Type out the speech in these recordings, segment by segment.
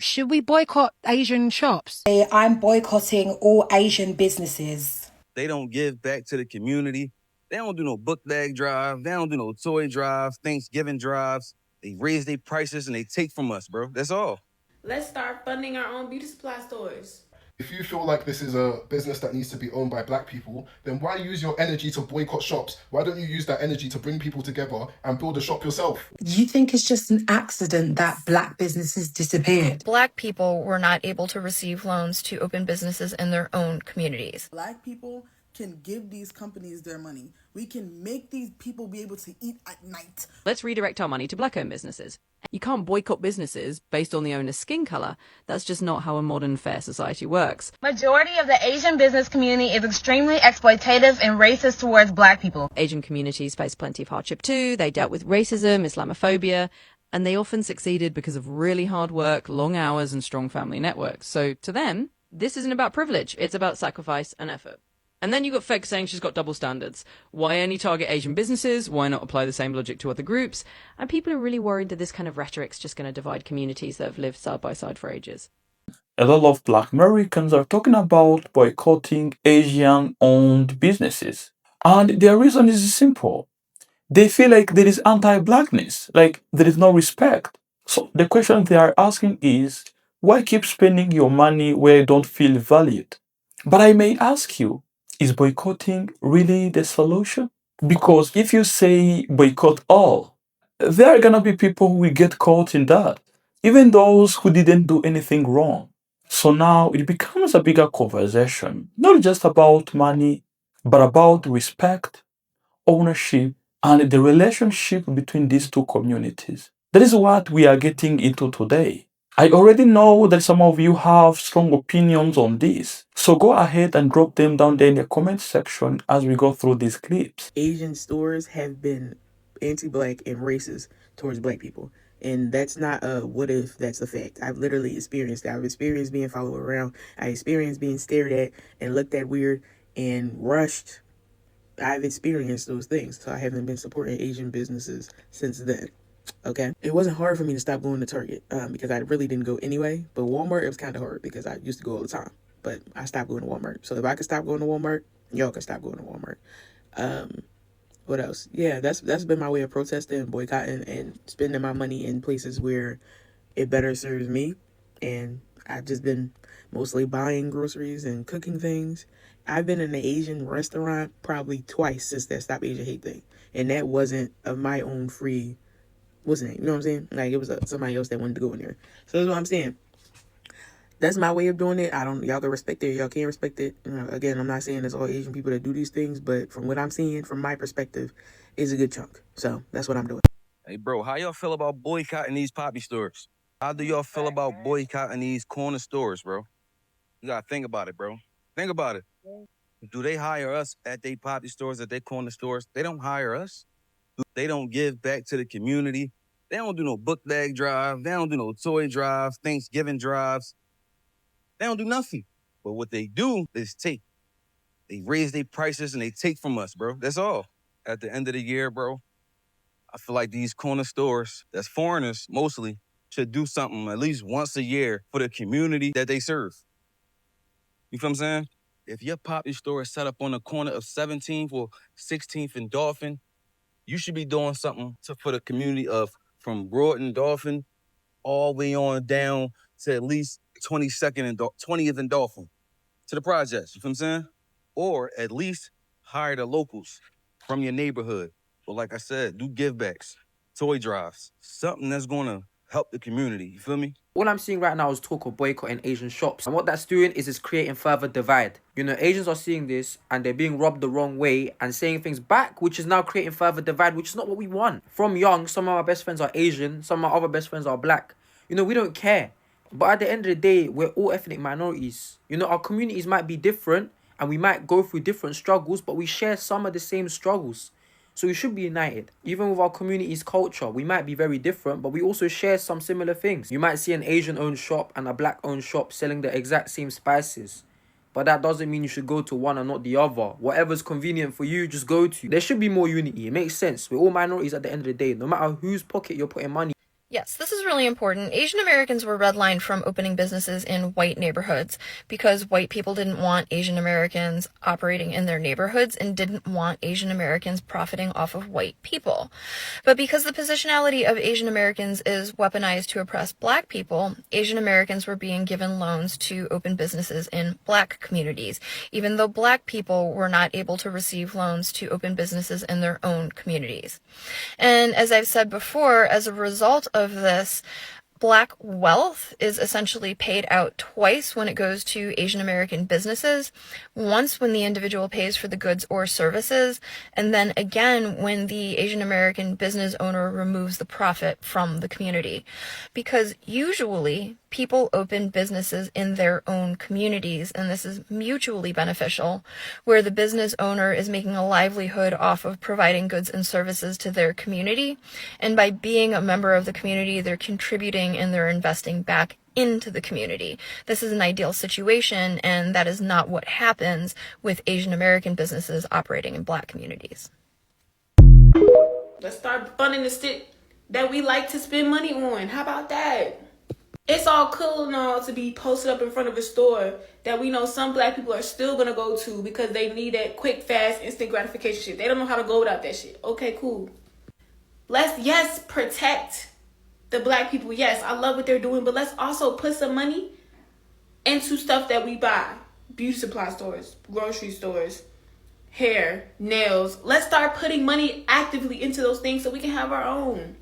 Should we boycott Asian shops? I'm boycotting all Asian businesses. They don't give back to the community. They don't do no book bag drive. They don't do no toy drives, Thanksgiving drives. They raise their prices and they take from us, bro. That's all. Let's start funding our own beauty supply stores. If you feel like this is a business that needs to be owned by black people, then why use your energy to boycott shops? Why don't you use that energy to bring people together and build a shop yourself? You think it's just an accident that black businesses disappeared? Black people were not able to receive loans to open businesses in their own communities. Black people can give these companies their money. We can make these people be able to eat at night. Let's redirect our money to black-owned businesses. You can't boycott businesses based on the owner's skin color. That's just not how a modern, fair society works. Majority of the Asian business community is extremely exploitative and racist towards black people. Asian communities face plenty of hardship too. They dealt with racism, Islamophobia, and they often succeeded because of really hard work, long hours, and strong family networks. So to them, this isn't about privilege. It's about sacrifice and effort. And then you got Feg saying she's got double standards. Why only target Asian businesses? Why not apply the same logic to other groups? And people are really worried that this kind of rhetoric's just going to divide communities that have lived side by side for ages. A lot of Black Americans are talking about boycotting Asian-owned businesses. And their reason is simple. They feel like there is anti-blackness, like there is no respect. So the question they are asking is, why keep spending your money where you don't feel valued? But I may ask you, is boycotting really the solution? Because if you say boycott all, there are gonna be people who will get caught in that, even those who didn't do anything wrong. So now it becomes a bigger conversation, not just about money, but about respect, ownership, and the relationship between these two communities. That is what we are getting into today. I already know that some of you have strong opinions on this, so go ahead and drop them down there in the comment section as we go through these clips. Asian stores have been anti-black and racist towards black people. And that's not a what if, that's a fact. I've literally experienced that. I've experienced being followed around. I experienced being stared at and looked at weird and rushed. I've experienced those things. So I haven't been supporting Asian businesses since then. Okay. It wasn't hard for me to stop going to Target because I really didn't go anyway. But Walmart, it was kind of hard because I used to go all the time. But I stopped going to Walmart. So if I could stop going to Walmart, y'all can stop going to Walmart. What else? Yeah, that's been my way of protesting, boycotting, and spending my money in places where it better serves me. And I've just been mostly buying groceries and cooking things. I've been in an Asian restaurant probably twice since that Stop Asian Hate thing. And that wasn't of my own free, wasn't it? You know what I'm saying? Like, it was somebody else that wanted to go in there. So that's what I'm saying. That's my way of doing it. Y'all can respect it. Y'all can't respect it. Again, I'm not saying it's all Asian people that do these things, but from what I'm seeing, from my perspective, is a good chunk. So that's what I'm doing. Hey, bro, how y'all feel about boycotting these poppy stores? How do y'all feel about boycotting these corner stores, bro? You gotta think about it, bro. Think about it. Do they hire us at their poppy stores, at their corner stores? They don't hire us. They don't give back to the community. They don't do no book bag drive. They don't do no toy drives, Thanksgiving drives. They don't do nothing. But what they do is take. They raise their prices and they take from us, bro. That's all. At the end of the year, bro, I feel like these corner stores, that's foreigners mostly, should do something at least once a year for the community that they serve. You feel what I'm saying? If your poppy store is set up on the corner of 17th or 16th and Dolphin, you should be doing something for the community of from Broad Dolphin all the way on down to at least 22nd and 20th and Dolphin to the projects. You feel what I'm saying? Or at least hire the locals from your neighborhood. But like I said, do givebacks, toy drives, something that's going to help the community. You feel me? All I'm seeing right now is talk of boycotting Asian shops. And what that's doing is it's creating further divide. You know, Asians are seeing this and they're being robbed the wrong way and saying things back, which is now creating further divide, which is not what we want. From young, some of our best friends are Asian, some of our other best friends are black. You know, we don't care. But at the end of the day, we're all ethnic minorities. You know, our communities might be different and we might go through different struggles, but we share some of the same struggles. So we should be united. Even with our community's culture, we might be very different, but we also share some similar things. You might see an Asian-owned shop and a black-owned shop selling the exact same spices. But that doesn't mean you should go to one and not the other. Whatever's convenient for you, just go to. There should be more unity. It makes sense. We're all minorities at the end of the day. No matter whose pocket you're putting money. Yes, this is really important. Asian Americans were redlined from opening businesses in white neighborhoods because white people didn't want Asian Americans operating in their neighborhoods and didn't want Asian Americans profiting off of white people. But because the positionality of Asian Americans is weaponized to oppress black people, Asian Americans were being given loans to open businesses in black communities, even though black people were not able to receive loans to open businesses in their own communities. And as I've said before, as a result of this, black wealth is essentially paid out twice when it goes to Asian American businesses. Once when the individual pays for the goods or services, and then again when the Asian American business owner removes the profit from the community. Because usually people open businesses in their own communities, and this is mutually beneficial, where the business owner is making a livelihood off of providing goods and services to their community, and by being a member of the community, they're contributing and they're investing back into the community. This is an ideal situation, and that is not what happens with Asian American businesses operating in black communities. Let's start funding the shit that we like to spend money on. How about that? It's all cool and all to be posted up in front of a store that we know some black people are still going to go to because they need that quick, fast, instant gratification shit. They don't know how to go without that shit. Okay, cool. Let's, yes, protect the black people. Yes, I love what they're doing, but let's also put some money into stuff that we buy. Beauty supply stores, grocery stores, hair, nails. Let's start putting money actively into those things so we can have our own.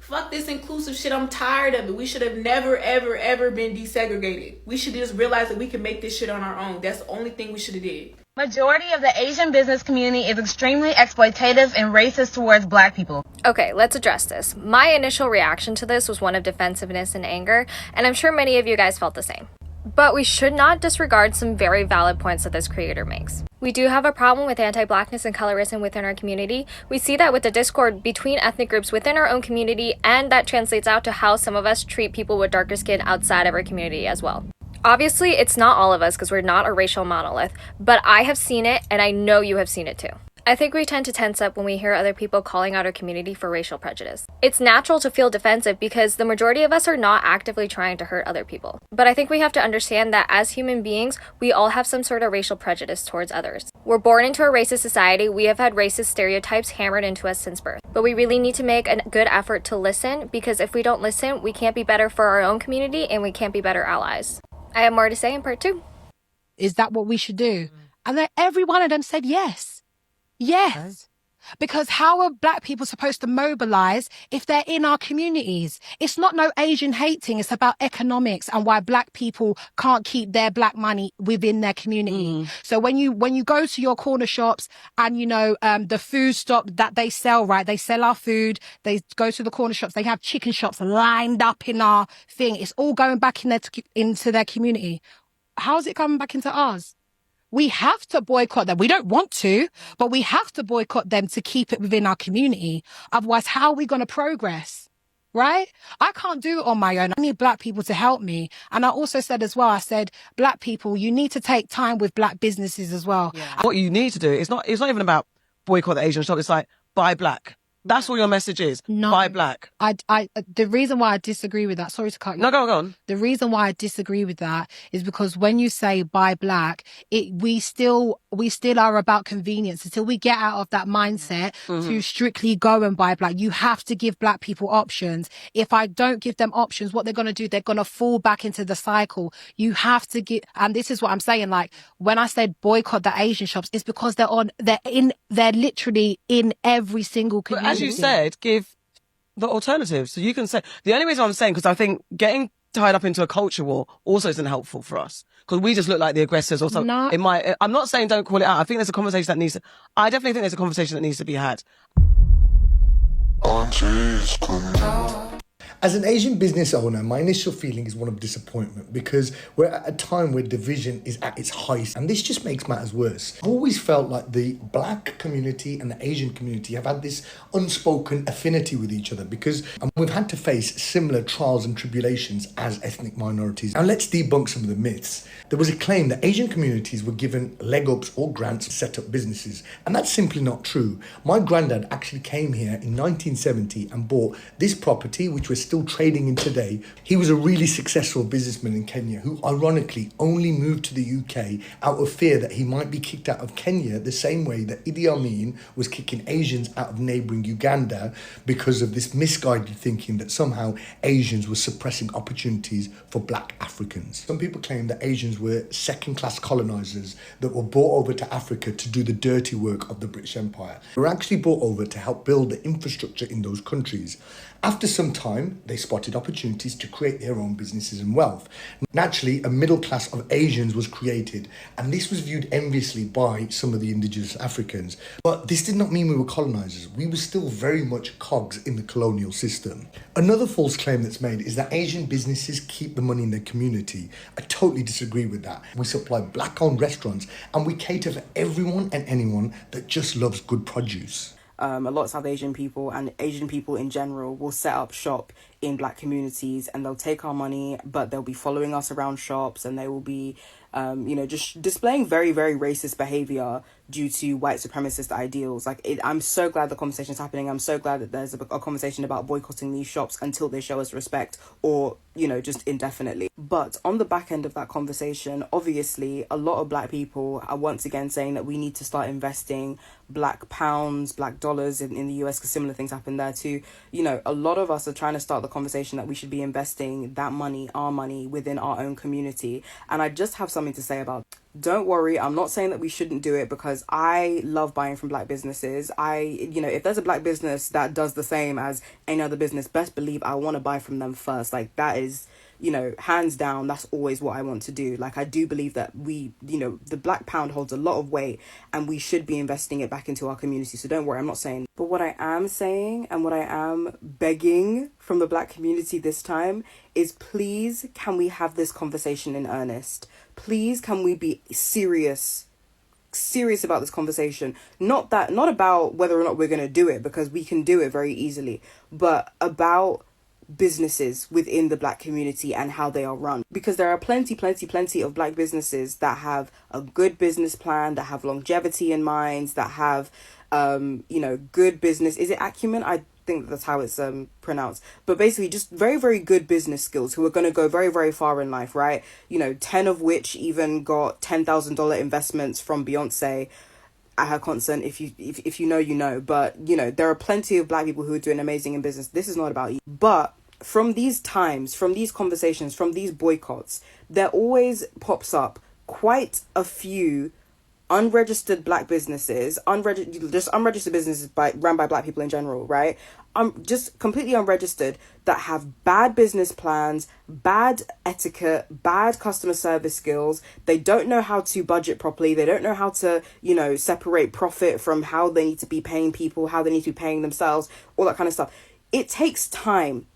Fuck this inclusive shit. I'm tired of it. We should have never, ever, ever been desegregated. We should just realize that we can make this shit on our own. That's the only thing we should have did. Majority of the Asian business community is extremely exploitative and racist towards black people. Okay, let's address this. My initial reaction to this was one of defensiveness and anger, and I'm sure many of you guys felt the same. But we should not disregard some very valid points that this creator makes. We do have a problem with anti-blackness and colorism within our community. We see that with the discord between ethnic groups within our own community, and that translates out to how some of us treat people with darker skin outside of our community as well. Obviously, it's not all of us because we're not a racial monolith, but I have seen it, and I know you have seen it too. I think we tend to tense up when we hear other people calling out our community for racial prejudice. It's natural to feel defensive because the majority of us are not actively trying to hurt other people. But I think we have to understand that as human beings, we all have some sort of racial prejudice towards others. We're born into a racist society. We have had racist stereotypes hammered into us since birth. But we really need to make a good effort to listen, because if we don't listen, we can't be better for our own community and we can't be better allies. I have more to say in part 2. Is that what we should do? And then every one of them said yes. Yes. Okay. Because how are black people supposed to mobilize if they're in our communities? It's not no Asian hating. It's about economics and why black people can't keep their black money within their community. So when you go to your corner shops and, you know, the food stock that they sell, right? They sell our food. They go to the corner shops. They have chicken shops lined up in our thing. It's all going back into their community. How's it coming back into ours? We have to boycott them. We don't want to, but we have to boycott them to keep it within our community. Otherwise, how are we going to progress? Right? I can't do it on my own. I need black people to help me. And I also said as well, I said, black people, you need to take time with black businesses as well. Yeah. What you need to do, it's not even about boycott the Asian shop. It's like, buy black. That's all your message is. No, buy black. The reason why I disagree with that, sorry to cut you. No, go on. The reason why I disagree with that is because when you say buy black, we still are about convenience until we get out of that mindset to strictly go and buy black. You have to give black people options. If I don't give them options, what they're going to do, they're going to fall back into the cycle. You have to get, and this is what I'm saying, like when I said boycott the Asian shops, it's because they're literally in every single community. As you said, give the alternatives. So you can say, the only reason I'm saying, because I think getting tied up into a culture war also isn't helpful for us. Because we just look like the aggressors or something. No. I'm not saying don't call it out. I think there's a conversation that I definitely think there's a conversation that needs to be had. As an Asian business owner, my initial feeling is one of disappointment because we're at a time where division is at its highest, and this just makes matters worse. I've always felt like the black community and the Asian community have had this unspoken affinity with each other because we've had to face similar trials and tribulations as ethnic minorities. Now let's debunk some of the myths. There was a claim that Asian communities were given leg ups or grants to set up businesses, and that's simply not true. My granddad actually came here in 1970 and bought this property, which was still trading in today. He was a really successful businessman in Kenya who ironically only moved to the UK out of fear that he might be kicked out of Kenya the same way that Idi Amin was kicking Asians out of neighbouring Uganda because of this misguided thinking that somehow Asians were suppressing opportunities for black Africans. Some people claim that Asians were second-class colonisers that were brought over to Africa to do the dirty work of the British Empire. They were actually brought over to help build the infrastructure in those countries. After some time, they spotted opportunities to create their own businesses and wealth. Naturally, a middle class of Asians was created, and this was viewed enviously by some of the indigenous Africans. But this did not mean we were colonisers. We were still very much cogs in the colonial system. Another false claim that's made is that Asian businesses keep the money in their community. I totally disagree with that. We supply black-owned restaurants, and we cater for everyone and anyone that just loves good produce. A lot of South Asian people and Asian people in general will set up shop in black communities, and they'll take our money, but they'll be following us around shops, and they will be just displaying very, very racist behavior due to white supremacist ideals. I'm so glad the conversation is happening. I'm so glad that there's a conversation about boycotting these shops until they show us respect, or just indefinitely. But on the back end of that conversation, obviously a lot of black people are once again saying that we need to start investing black pounds, black dollars in the US, because similar things happen there too. A lot of us are trying to start the conversation that we should be investing that money, our money, within our own community. And I just have something to say about it. Don't worry, I'm not saying that we shouldn't do it, because I love buying from black businesses. If there's a black business that does the same as any other business, best believe I want to buy from them first. That is, hands down, that's always what I want to do. I do believe that the black pound holds a lot of weight, and we should be investing it back into our community. So don't worry, I'm not saying. But what I am saying, and what I am begging from the black community this time, is please, can we have this conversation in earnest? Please, can we be serious about this conversation? Not about whether or not we're going to do it, because we can do it very easily, but about businesses within the black community and how they are run. Because there are plenty of black businesses that have a good business plan, that have longevity in mind, that have good business, is it acumen? I think that's how it's pronounced, but basically just very, very good business skills, who are going to go very, very far in life, right? 10 of which even got $10,000 investments from Beyonce at her concert. If you know, but there are plenty of black people who are doing amazing in business. This is not about you. But from these times, from these conversations, from these boycotts, there always pops up quite a few unregistered black businesses, unregistered businesses run by black people in general, right? Just completely unregistered, that have bad business plans, bad etiquette, bad customer service skills. They don't know how to budget properly. They don't know how to, separate profit from how they need to be paying people, how they need to be paying themselves, all that kind of stuff. It takes time,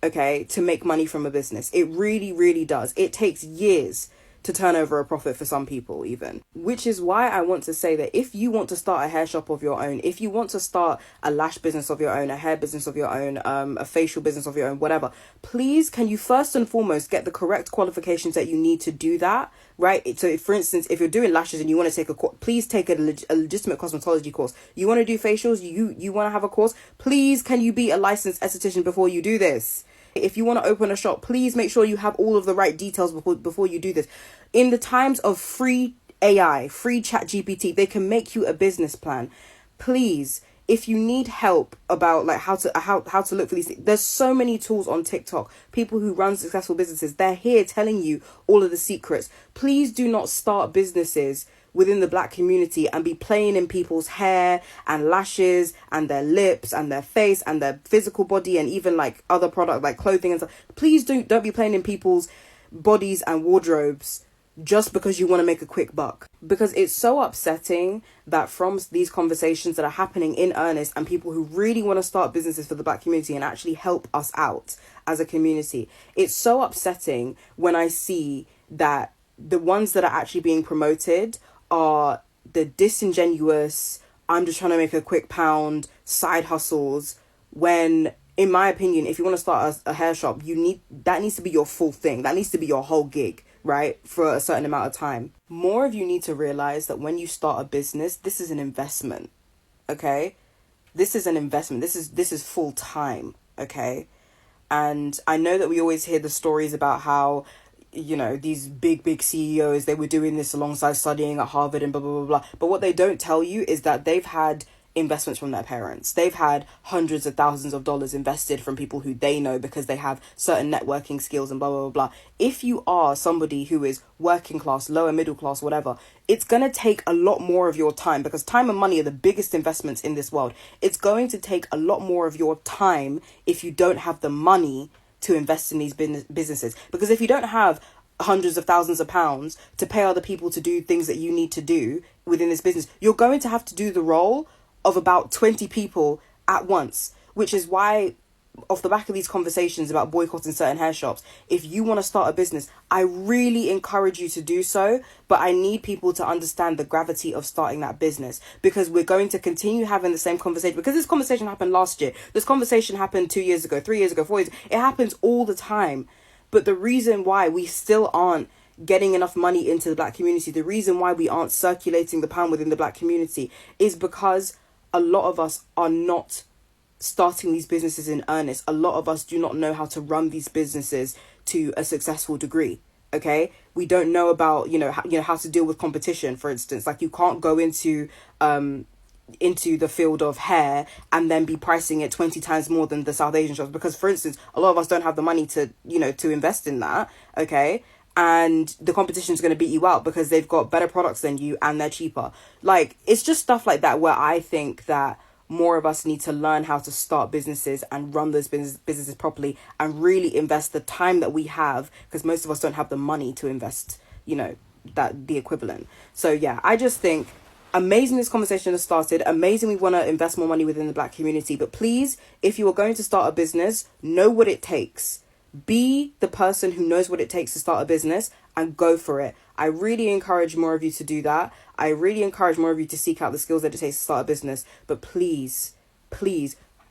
okay, to make money from a business. It really, really does. It takes years to turn over a profit for some people even. Which is why I want to say that if you want to start a hair shop of your own, if you want to start a lash business of your own, a hair business of your own, a facial business of your own, whatever, please, can you first and foremost get the correct qualifications that you need to do that, right? So if, for instance, if you're doing lashes and you want to take please take a legitimate cosmetology course. You want to do facials, you want to have a course, please, can you be a licensed esthetician before you do this? If you want to open a shop, please make sure you have all of the right details before you do this. In the times of free AI, free chat GPT, they can make you a business plan. Please, if you need help about how to look for these things, there's so many tools on TikTok. People who run successful businesses, they're here telling you all of the secrets. Please do not start businesses within the black community and be playing in people's hair and lashes and their lips and their face and their physical body, and even other product like clothing and stuff. Please don't be playing in people's bodies and wardrobes just because you want to make a quick buck. Because it's so upsetting that from these conversations that are happening in earnest, and people who really want to start businesses for the black community and actually help us out as a community, it's so upsetting when I see that the ones that are actually being promoted are the disingenuous, I'm just trying to make a quick pound side hustles, when in my opinion, if you want to start a hair shop, that needs to be your full thing. That needs to be your whole gig, right? For a certain amount of time. More of you need to realize that when you start a business, this is an investment, okay? This is an investment. This is full time, okay? And I know that we always hear the stories about how, you know, these big CEOs, they were doing this alongside studying at Harvard and blah, blah, blah, blah. But what they don't tell you is that they've had investments from their parents. They've had hundreds of thousands of dollars invested from people who they know because they have certain networking skills and blah, blah, blah, blah. If you are somebody who is working class, lower middle class, whatever, it's going to take a lot more of your time, because time and money are the biggest investments in this world. It's going to take a lot more of your time if you don't have the money to invest in these businesses. Because if you don't have hundreds of thousands of pounds to pay other people to do things that you need to do within this business, you're going to have to do the role of about 20 people at once, which is why, off the back of these conversations about boycotting certain hair shops, if you want to start a business, I really encourage you to do so, but I need people to understand the gravity of starting that business, because we're going to continue having the same conversation, because this conversation happened last year, this conversation happened 2 years ago, 3 years ago, 4 years, it happens all the time. But the reason why we still aren't getting enough money into the black community, the reason why we aren't circulating the pound within the black community, is because a lot of us are not starting these businesses in earnest. A lot of us do not know how to run these businesses to a successful degree. Okay, we don't know about how to deal with competition, for instance. Like, you can't go into the field of hair and then be pricing it 20 times more than the South Asian shops, because, for instance, a lot of us don't have the money to invest in that. Okay, and the competition is going to beat you out because they've got better products than you and they're cheaper. Like, it's just stuff like that where I think that more of us need to learn how to start businesses and run those businesses properly and really invest the time that we have, because most of us don't have the money to invest, the equivalent. So yeah, I just think amazing this conversation has started. Amazing we want to invest more money within the black community. But please, if you are going to start a business, know what it takes. Be the person who knows what it takes to start a business and go for it. I really encourage more of you to do that. I really encourage more of you to seek out the skills that it takes to start a business. But please,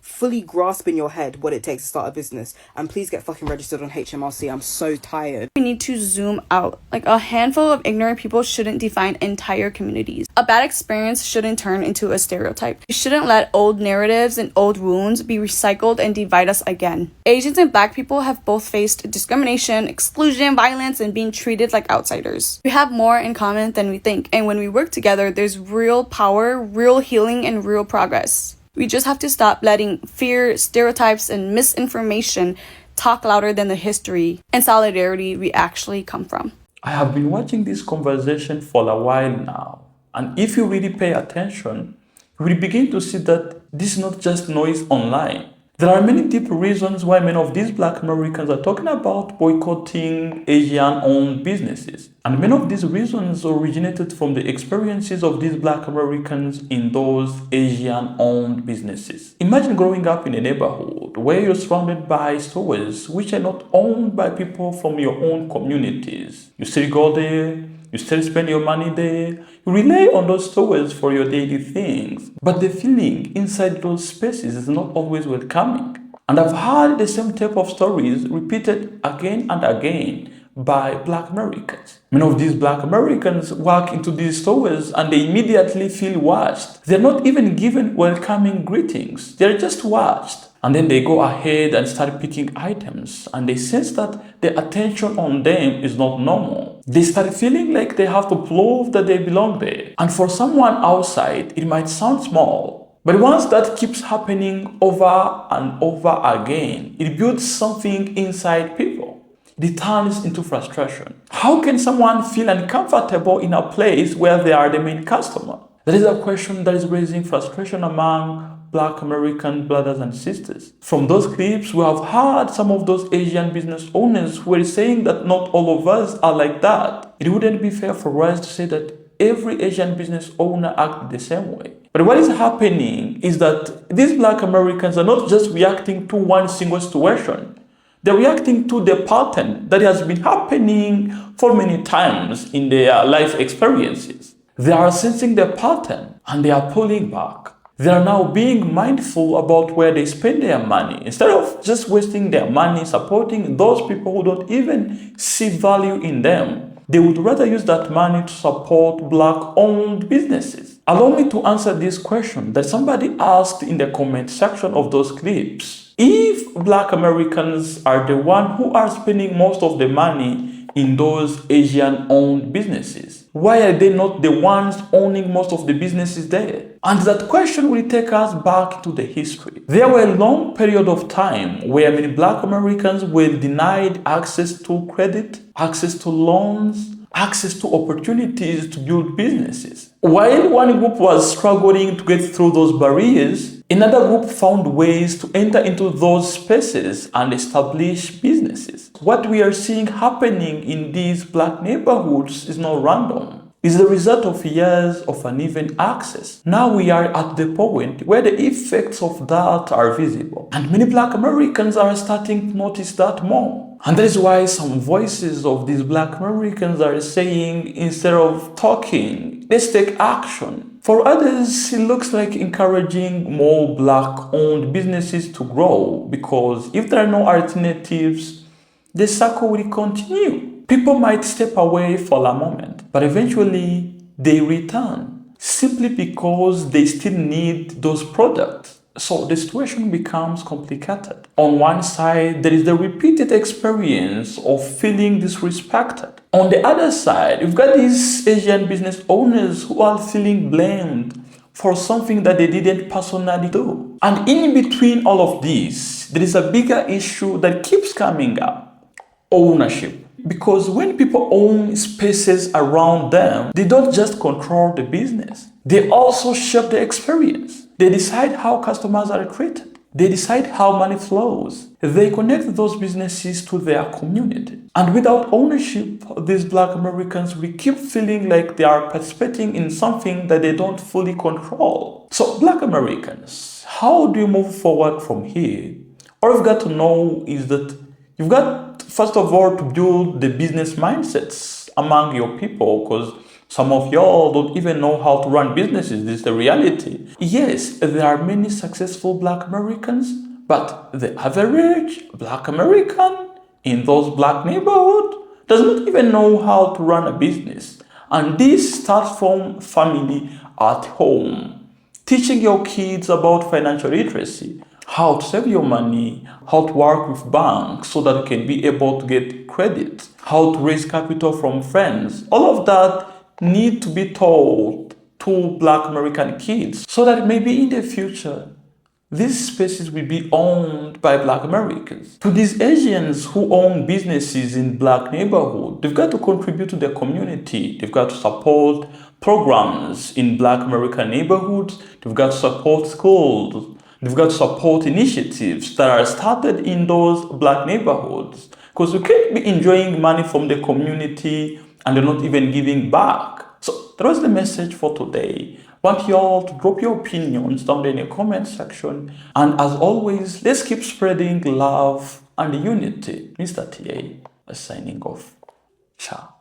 fully grasp in your head what it takes to start a business. And please get fucking registered on HMRC. I'm so tired. We need to zoom out. Like, a handful of ignorant people shouldn't define entire communities. A bad experience shouldn't turn into a stereotype. We shouldn't let old narratives and old wounds be recycled and divide us again. Asians and black people have both faced discrimination, exclusion, violence, and being treated like outsiders. We have more in common than we think, and when we work together, there's real power, real healing, and real progress. We just have to stop letting fear, stereotypes, and misinformation talk louder than the history and solidarity we actually come from. I have been watching this conversation for a while now, and if you really pay attention, you will begin to see that this is not just noise online. There are many deep reasons why many of these black Americans are talking about boycotting Asian-owned businesses. And many of these reasons originated from the experiences of these black Americans in those Asian-owned businesses. Imagine growing up in a neighborhood where you're surrounded by stores which are not owned by people from your own communities. You still go there, you still spend your money there, you rely on those stores for your daily things, but the feeling inside those spaces is not always welcoming. And I've heard the same type of stories repeated again and again by black Americans. Many of these black Americans walk into these stores and they immediately feel watched. They're not even given welcoming greetings. They're just watched. And then they go ahead and start picking items and they sense that the attention on them is not normal. They start feeling like they have to prove that they belong there. And for someone outside, it might sound small. But once that keeps happening over and over again, it builds something inside people. It turns into frustration. How can someone feel uncomfortable in a place where they are the main customer? That is a question that is raising frustration among black American brothers and sisters. From those clips, we have heard some of those Asian business owners who are saying that not all of us are like that. It wouldn't be fair for us to say that every Asian business owner acts the same way. But what is happening is that these black Americans are not just reacting to one single situation. They're reacting to the pattern that has been happening for many times in their life experiences. They are sensing the pattern and they are pulling back. They are now being mindful about where they spend their money instead of just wasting their money supporting those people who don't even see value in them. They would rather use that money to support black-owned businesses. Allow me to answer this question that somebody asked in the comment section of those clips. If Black Americans are the one who are spending most of the money in those Asian-owned businesses, why are they not the ones owning most of the businesses there? And that question will take us back to the history. There were a long period of time where many Black Americans were denied access to credit, access to loans, access to opportunities to build businesses. While one group was struggling to get through those barriers, another group found ways to enter into those spaces and establish businesses. What we are seeing happening in these Black neighborhoods is not random. It's the result of years of uneven access. Now we are at the point where the effects of that are visible. And many Black Americans are starting to notice that more. And that is why some voices of these Black Americans are saying, instead of talking, let's take action. For others, it looks like encouraging more Black-owned businesses to grow, because if there are no alternatives, the circle will continue. People might step away for a moment, but eventually they return simply because they still need those products. So the situation becomes complicated. On one side, there is the repeated experience of feeling disrespected. On the other side, you've got these Asian business owners who are feeling blamed for something that they didn't personally do. And in between all of this, there is a bigger issue that keeps coming up: ownership. Because when people own spaces around them, they don't just control the business, they also shape the experience. They decide how customers are treated. They decide how money flows. They connect those businesses to their community. And without ownership, these Black Americans will keep feeling like they are participating in something that they don't fully control. So, Black Americans, how do you move forward from here? All you've got to know is that you've got, first of all, to build the business mindsets among your people, because some of y'all don't even know how to run businesses. This is the reality. Yes, there are many successful Black Americans, but the average Black American in those Black neighborhoods does not even know how to run a business. And this starts from family at home. Teaching your kids about financial literacy, how to save your money, how to work with banks so that you can be able to get credit, how to raise capital from friends. All of that need to be taught to Black American kids so that maybe in the future, these spaces will be owned by Black Americans. To these Asians who own businesses in Black neighborhoods, they've got to contribute to the community. They've got to support programs in Black American neighborhoods. They've got to support schools. They've got to support initiatives that are started in those Black neighborhoods. Because you can't be enjoying money from the community and they're not even giving back. So that was the message for today. Want you all to drop your opinions down there in the comment section. And as always, let's keep spreading love and unity. Mr. TA is signing off. Ciao.